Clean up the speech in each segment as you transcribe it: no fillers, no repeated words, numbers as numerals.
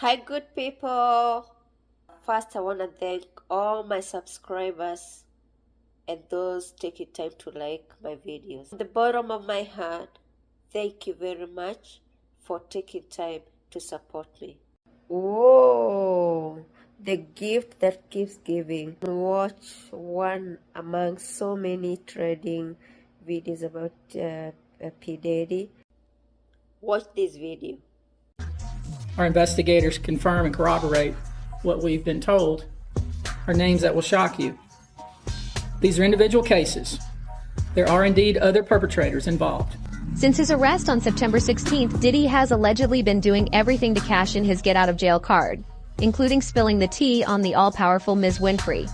Hi, good people. First, I want to thank all my subscribers and those taking time to like my videos. From the bottom of my heart, thank you very much for taking time to support me. Whoa, the gift that keeps giving. Watch one among so many trading videos about P. Diddy. Watch this video. Our investigators confirm and corroborate what we've been told are names that will shock you. These are individual cases. There are indeed other perpetrators involved. Since his arrest on September 16th, Diddy has allegedly been doing everything to cash in his get-out-of-jail card, including spilling the tea on the all-powerful Ms. Winfrey.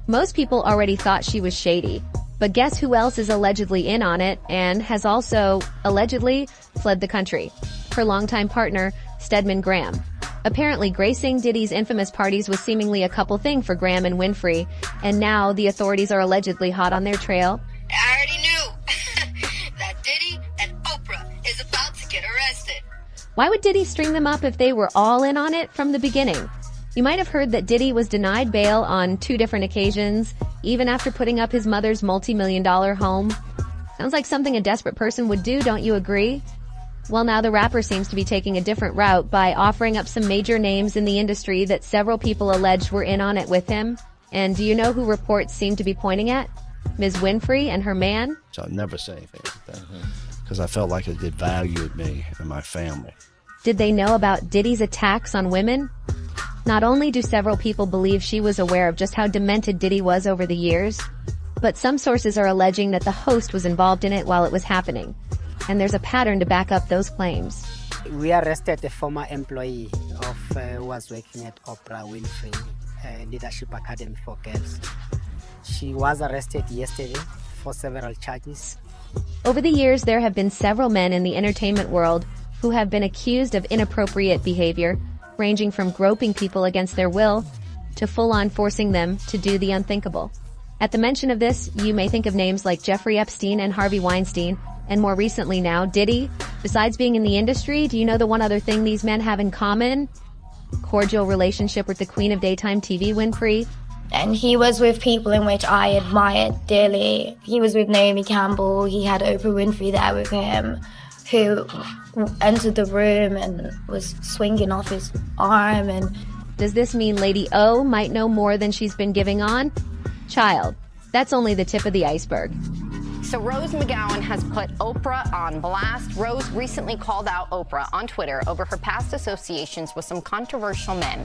Most people already thought she was shady, but guess who else is allegedly in on it and has also, allegedly, fled the country? Her longtime partner, Stedman Graham. Apparently, gracing Diddy's infamous parties was seemingly a couple thing for Graham and Winfrey, and now the authorities are allegedly hot on their trail. I already knew that Diddy and Oprah is about to get arrested. Why would Diddy string them up if they were all in on it from the beginning? You might have heard that Diddy was denied bail on 2 different occasions, even after putting up his mother's multi-million-dollar home. Sounds like something a desperate person would do, don't you agree? Well, now the rapper seems to be taking a different route by offering up some major names in the industry that several people alleged were in on it with him. And do you know who reports seem to be pointing at? Ms. Winfrey and her man? So I'd never say anything like that because I felt like it devalued me and my family. Did they know about Diddy's attacks on women? Not only do several people believe she was aware of just how demented Diddy was over the years, but some sources are alleging that the host was involved in it while it was happening. And there's a pattern to back up those claims. We arrested a former employee of who was working at Oprah Winfrey Leadership Academy for Girls. She was arrested yesterday for several charges. Over the years, there have been several men in the entertainment world who have been accused of inappropriate behavior, ranging from groping people against their will to full-on forcing them to do the unthinkable. At the mention of this, you may think of names like Jeffrey Epstein and Harvey Weinstein, and more recently now, Diddy. Besides being in the industry, do you know the one other thing these men have in common? Cordial relationship with the queen of daytime TV, Winfrey. And he was with people in which I admired dearly. He was with Naomi Campbell. He had Oprah Winfrey there with him, who entered the room and was swinging off his arm. And does this mean Lady O might know more than she's been giving on? Child, that's only the tip of the iceberg. So Rose McGowan has put Oprah on blast. Rose recently called out Oprah on Twitter over her past associations with some controversial men.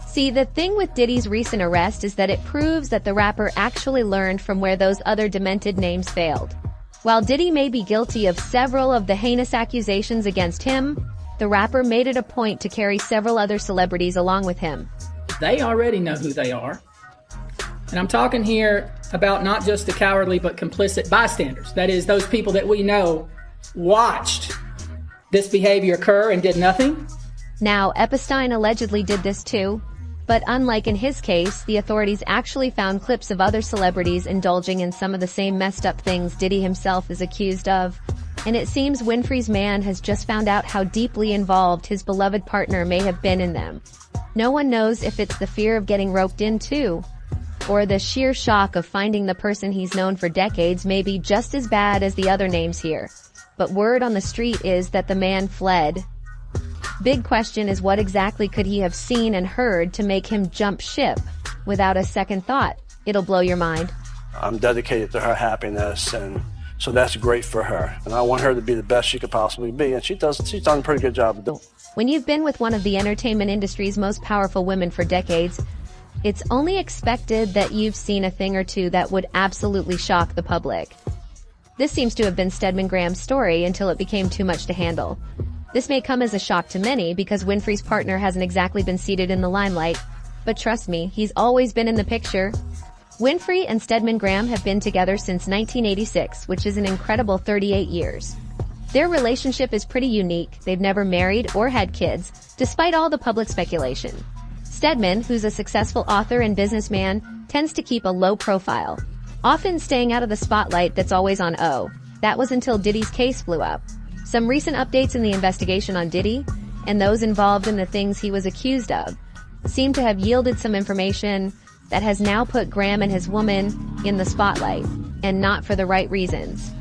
See, the thing with Diddy's recent arrest is that it proves that the rapper actually learned from where those other demented names failed. While Diddy may be guilty of several of the heinous accusations against him, the rapper made it a point to carry several other celebrities along with him. They already know who they are. And I'm talking here about not just the cowardly but complicit bystanders. That is, those people that we know watched this behavior occur and did nothing. Now, Epstein allegedly did this too, but unlike in his case, the authorities actually found clips of other celebrities indulging in some of the same messed up things Diddy himself is accused of. And it seems Winfrey's man has just found out how deeply involved his beloved partner may have been in them. No one knows if it's the fear of getting roped in too, or the sheer shock of finding the person he's known for decades may be just as bad as the other names here. But word on the street is that the man fled. Big question is, what exactly could he have seen and heard to make him jump ship without a second thought? It'll blow your mind. I'm dedicated to her happiness, and so that's great for her. And I want her to be the best she could possibly be, and she's done a pretty good job of doing it. When you've been with one of the entertainment industry's most powerful women for decades, it's only expected that you've seen a thing or two that would absolutely shock the public. This seems to have been Stedman Graham's story until it became too much to handle. This may come as a shock to many because Winfrey's partner hasn't exactly been seated in the limelight, but trust me, he's always been in the picture. Winfrey and Stedman Graham have been together since 1986, which is an incredible 38 years. Their relationship is pretty unique. They've never married or had kids, despite all the public speculation. Stedman, who's a successful author and businessman, tends to keep a low profile, often staying out of the spotlight that's always on O. That was until Diddy's case blew up. Some recent updates in the investigation on Diddy. and those involved in the things he was accused of seem to have yielded some information that has now put Graham and his woman in the spotlight, and not for the right reasons.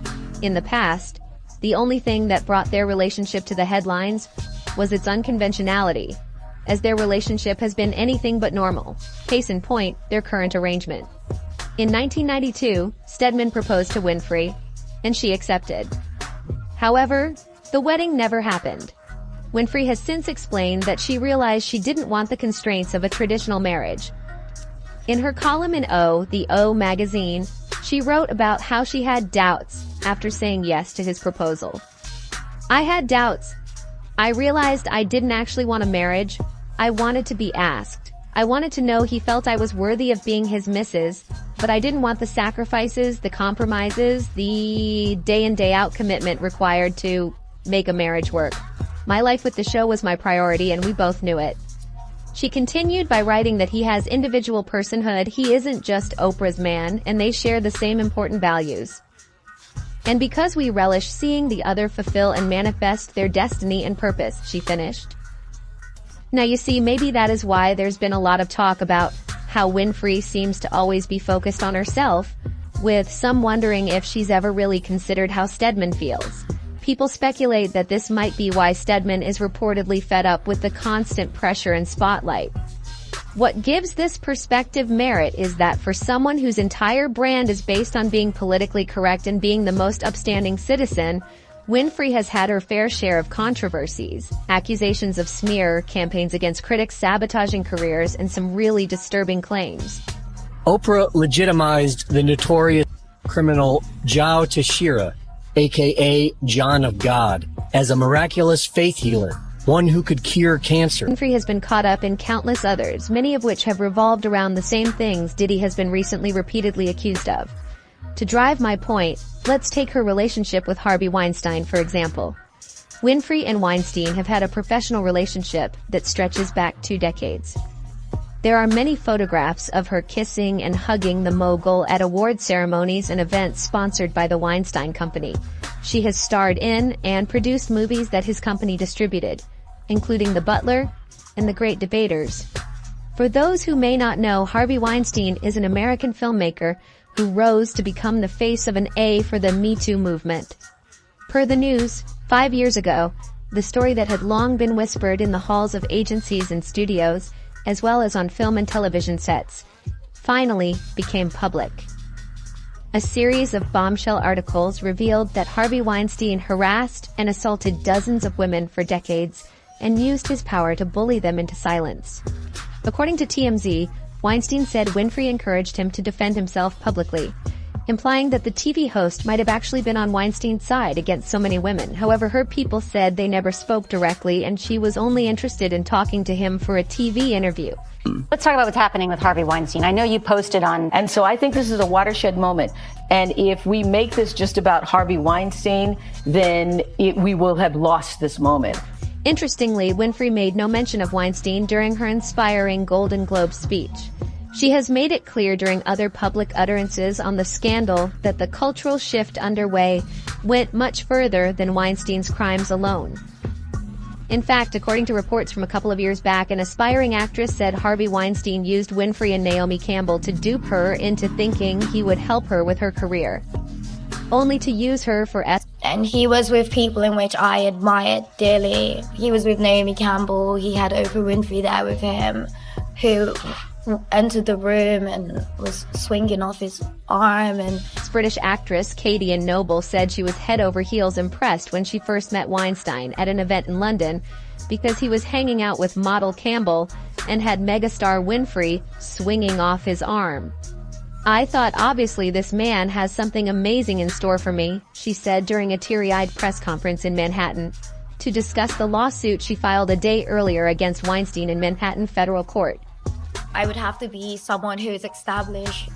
In the past, the only thing that brought their relationship to the headlines was its unconventionality, as their relationship has been anything but normal. Case in point, their current arrangement. In 1992, Stedman proposed to Winfrey, and she accepted. However, the wedding never happened. Winfrey has since explained that she realized she didn't want the constraints of a traditional marriage. In her column in the O magazine, she wrote about how she had doubts after saying yes to his proposal. I had doubts. I realized I didn't actually want a marriage. I wanted to be asked. I wanted to know he felt I was worthy of being his missus, but I didn't want the sacrifices, the compromises, the day in day out commitment required to make a marriage work. My life with the show was my priority, and we both knew it. She continued by writing that he has individual personhood. He isn't just Oprah's man, and they share the same important values. And because we relish seeing the other fulfill and manifest their destiny and purpose, she finished. Now you see, maybe that is why there's been a lot of talk about how Winfrey seems to always be focused on herself, with some wondering if she's ever really considered how Stedman feels. People speculate that this might be why Stedman is reportedly fed up with the constant pressure and spotlight. What gives this perspective merit is that for someone whose entire brand is based on being politically correct and being the most upstanding citizen, Winfrey has had her fair share of controversies, accusations of smear, campaigns against critics, sabotaging careers, and some really disturbing claims. Oprah legitimized the notorious criminal Joe Teixeira, aka John of God, as a miraculous faith healer, one who could cure cancer. Winfrey has been caught up in countless others, many of which have revolved around the same things Diddy has been recently repeatedly accused of. To drive my point, let's take her relationship with Harvey Weinstein, for example. Winfrey and Weinstein have had a professional relationship that stretches back 2 decades. There are many photographs of her kissing and hugging the mogul at award ceremonies and events sponsored by the Weinstein Company. She has starred in and produced movies that his company distributed, including The Butler and The Great Debaters. For those who may not know, Harvey Weinstein is an American filmmaker who rose to become the face of an A for the Me Too movement. Per the news, 5 years ago, the story that had long been whispered in the halls of agencies and studios, as well as on film and television sets, finally became public. A series of bombshell articles revealed that Harvey Weinstein harassed and assaulted dozens of women for decades and used his power to bully them into silence. According to TMZ, Weinstein said Winfrey encouraged him to defend himself publicly, implying that the TV host might have actually been on Weinstein's side against so many women. However, her people said they never spoke directly, and she was only interested in talking to him for a TV interview. Let's talk about what's happening with Harvey Weinstein. I know you posted on... And so I think this is a watershed moment. And if we make this just about Harvey Weinstein, then we will have lost this moment. Interestingly, Winfrey made no mention of Weinstein during her inspiring Golden Globe speech. She has made it clear during other public utterances on the scandal that the cultural shift underway went much further than Weinstein's crimes alone. In fact, according to reports from a couple of years back, an aspiring actress said Harvey Weinstein used Winfrey and Naomi Campbell to dupe her into thinking he would help her with her career, only to use her for And he was with people in which I admired dearly. He was with Naomi Campbell. He had Oprah Winfrey there with him, who entered the room and was swinging off his arm. And British actress Katie and Noble said she was head over heels impressed when she first met Weinstein at an event in London because he was hanging out with model Campbell and had megastar Winfrey swinging off his arm. I thought obviously this man has something amazing in store for me, she said during a teary-eyed press conference in Manhattan to discuss the lawsuit she filed a day earlier against Weinstein in Manhattan federal court. I would have to be someone who's established,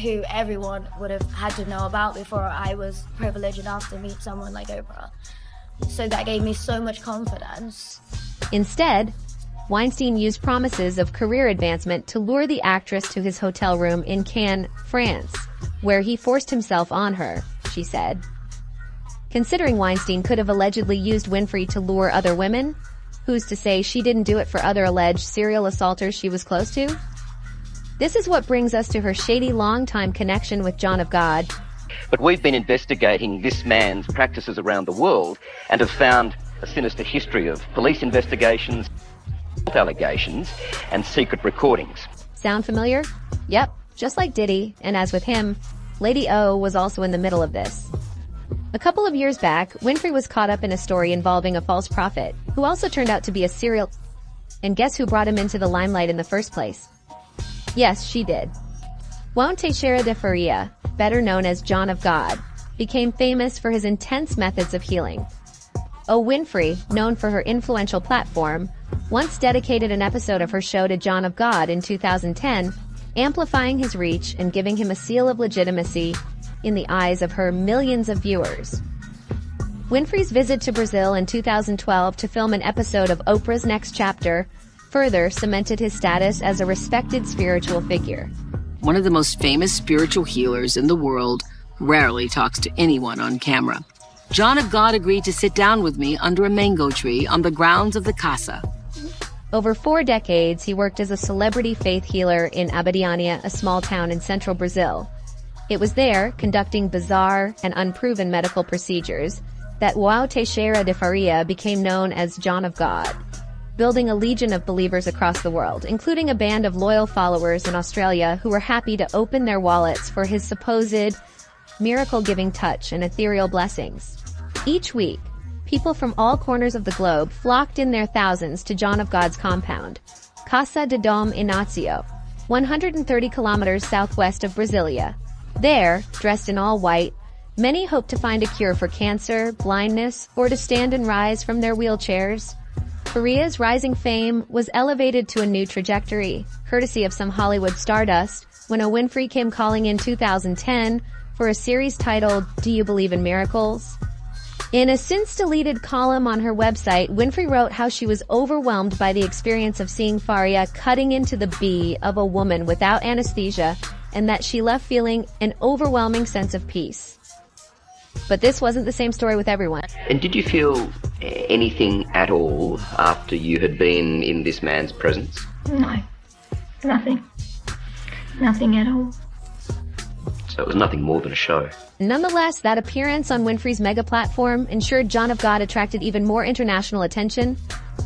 who everyone would have had to know about before I was privileged enough to meet someone like Oprah. So that gave me so much confidence. Instead, Weinstein used promises of career advancement to lure the actress to his hotel room in Cannes, France, where he forced himself on her, she said. Considering Weinstein could have allegedly used Winfrey to lure other women, Who's to say she didn't do it for other alleged serial assaulters she was close to? This is what brings us to her shady long-time connection with John of God. But we've been investigating this man's practices around the world and have found a sinister history of police investigations, allegations, and secret recordings. Sound familiar? Yep, just like Diddy, and as with him, Lady O was also in the middle of this. A couple of years back, Winfrey was caught up in a story involving a false prophet, who also turned out to be a serial... And guess who brought him into the limelight in the first place? Yes, she did. Juan Teixeira de Faria, better known as John of God, became famous for his intense methods of healing. O. Winfrey, known for her influential platform, once dedicated an episode of her show to John of God in 2010, amplifying his reach and giving him a seal of legitimacy in the eyes of her millions of viewers. Winfrey's visit to Brazil in 2012 to film an episode of Oprah's Next Chapter further cemented his status as a respected spiritual figure. One of the most famous spiritual healers in the world rarely talks to anyone on camera. John of God agreed to sit down with me under a mango tree on the grounds of the Casa. Over 4 decades, he worked as a celebrity faith healer in Abadiânia, a small town in central Brazil. It was there, conducting bizarre and unproven medical procedures, that João Teixeira de Faria became known as John of God, building a legion of believers across the world, including a band of loyal followers in Australia who were happy to open their wallets for his supposed miracle-giving touch and ethereal blessings. Each week, people from all corners of the globe flocked in their thousands to John of God's compound, Casa de Dom Inácio, 130 kilometers southwest of Brasilia. There, dressed in all white, many hoped to find a cure for cancer, blindness, or to stand and rise from their wheelchairs. Faria's rising fame was elevated to a new trajectory, courtesy of some Hollywood stardust, when O. Winfrey came calling in 2010 for a series titled Do You Believe in Miracles? In a since-deleted column on her website, Winfrey wrote how she was overwhelmed by the experience of seeing Faria cutting into the bee of a woman without anesthesia, and that she left feeling an overwhelming sense of peace. But this wasn't the same story with everyone. And did you feel anything at all after you had been in this man's presence? No, nothing. Nothing at all. So it was nothing more than a show. Nonetheless, that appearance on Winfrey's mega platform ensured John of God attracted even more international attention,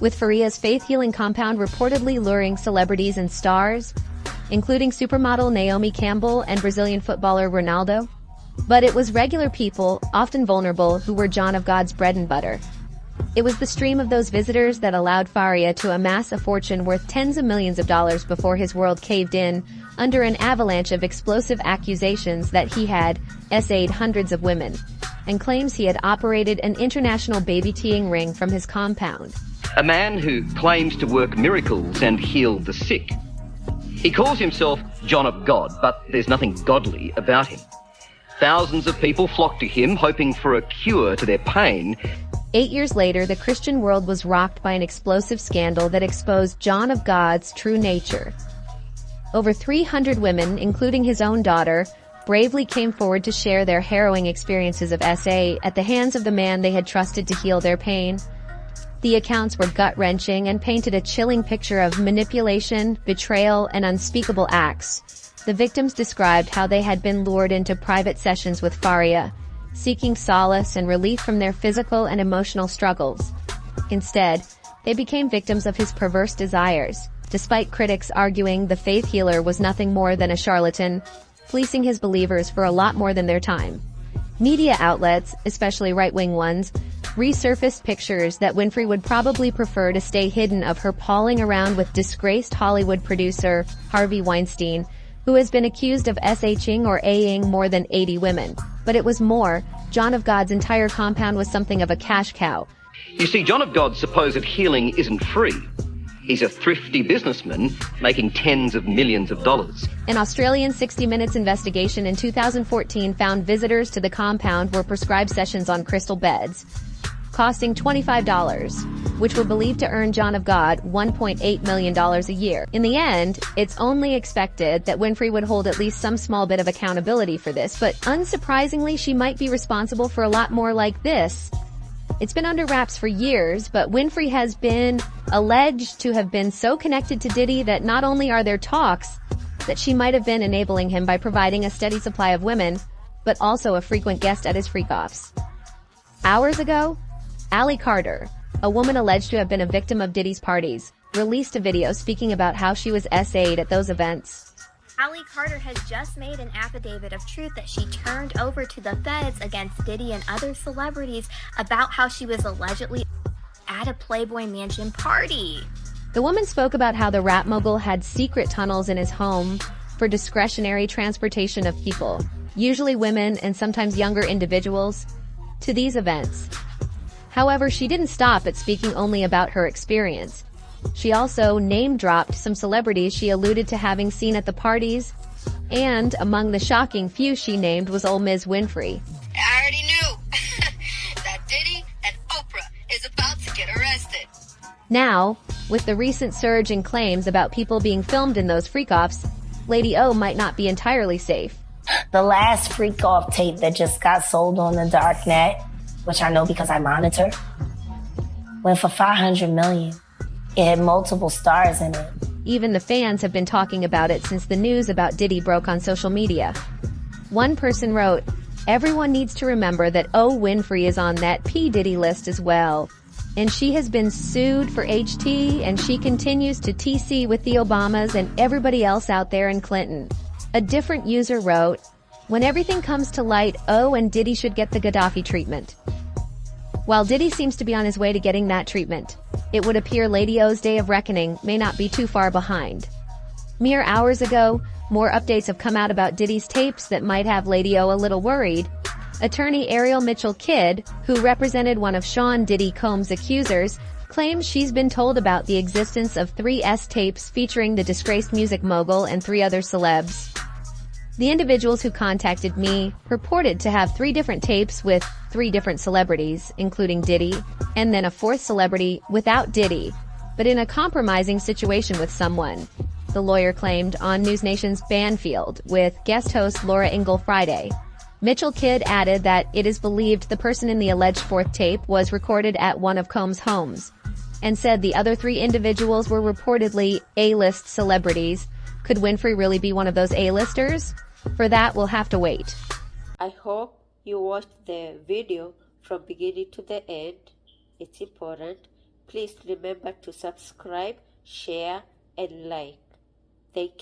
with Faria's faith-healing compound reportedly luring celebrities and stars, including supermodel Naomi Campbell and Brazilian footballer Ronaldo. But it was regular people, often vulnerable, who were John of God's bread and butter. It was the stream of those visitors that allowed Faria to amass a fortune worth tens of millions of dollars before his world caved in under an avalanche of explosive accusations that he had essayed hundreds of women, and claims he had operated an international baby-teeing ring from his compound. A man who claims to work miracles and heal the sick. He calls himself John of God, but there's nothing godly about him. Thousands of people flock to him, hoping for a cure to their pain. 8 years later, the Christian world was rocked by an explosive scandal that exposed John of God's true nature. Over 300 women, including his own daughter, bravely came forward to share their harrowing experiences of SA at the hands of the man they had trusted to heal their pain. The accounts were gut-wrenching and painted a chilling picture of manipulation, betrayal, and unspeakable acts. The victims described how they had been lured into private sessions with Faria, seeking solace and relief from their physical and emotional struggles. Instead, they became victims of his perverse desires, despite critics arguing the faith healer was nothing more than a charlatan, fleecing his believers for a lot more than their time. Media outlets, especially right-wing ones, resurfaced pictures that Winfrey would probably prefer to stay hidden of her palling around with disgraced Hollywood producer Harvey Weinstein, who has been accused of SHing or Aing more than 80 women. But it was more. John of God's entire compound was something of a cash cow. You see, John of God's supposed healing isn't free. He's a thrifty businessman making tens of millions of dollars. An Australian 60 Minutes investigation in 2014 found visitors to the compound were prescribed sessions on crystal beds, costing $25, which were believed to earn John of God $1.8 million a year. In the end, it's only expected that Winfrey would hold at least some small bit of accountability for this, but unsurprisingly, she might be responsible for a lot more like this. It's been under wraps for years, but Winfrey has been alleged to have been so connected to Diddy that not only are there talks that she might have been enabling him by providing a steady supply of women, but also a frequent guest at his freak-offs. Hours ago, Allie Carter, a woman alleged to have been a victim of Diddy's parties, released a video speaking about how she was SA'd at those events. Allie Carter has just made an affidavit of truth that she turned over to the feds against Diddy and other celebrities about how she was allegedly at a Playboy Mansion party. The woman spoke about how the rap mogul had secret tunnels in his home for discretionary transportation of people, usually women and sometimes younger individuals, to these events. However, she didn't stop at speaking only about her experience. She also name-dropped some celebrities she alluded to having seen at the parties, and among the shocking few she named was old Ms. Winfrey. I already knew that Diddy and Oprah is about to get arrested. Now, with the recent surge in claims about people being filmed in those freak-offs, Lady O might not be entirely safe. The last freak-off tape that just got sold on the dark net, which I know because I monitor, went for $500 million. It had multiple stars in it. Even the fans have been talking about it since the news about Diddy broke on social media. One person wrote, "Everyone needs to remember that O. Winfrey is on that P. Diddy list as well. And she has been sued for HT, and she continues to TC with the Obamas and everybody else out there in Clinton." A different user wrote, "When everything comes to light, O and Diddy should get the Gaddafi treatment." While Diddy seems to be on his way to getting that treatment, it would appear Lady O's day of reckoning may not be too far behind. Mere hours ago, more updates have come out about Diddy's tapes that might have Lady O a little worried. Attorney Ariel Mitchell-Kidd, who represented one of Sean Diddy Combs' accusers, claims she's been told about the existence of 3 S-tapes featuring the disgraced music mogul and 3 other celebs. The individuals who contacted me purported to have 3 different tapes with 3 different celebrities, including Diddy, and then a 4th celebrity without Diddy, but in a compromising situation with someone, the lawyer claimed on News Nation's Banfield with guest host Laura Ingle Friday. Mitchell-Kidd added that it is believed the person in the alleged 4th tape was recorded at one of Combs' homes, and said the other 3 individuals were reportedly A-list celebrities. Could Winfrey really be one of those A-listers? For that, we'll have to wait. I hope you watched the video from beginning to the end. It's important. Please remember to subscribe, share, and like. Thank you.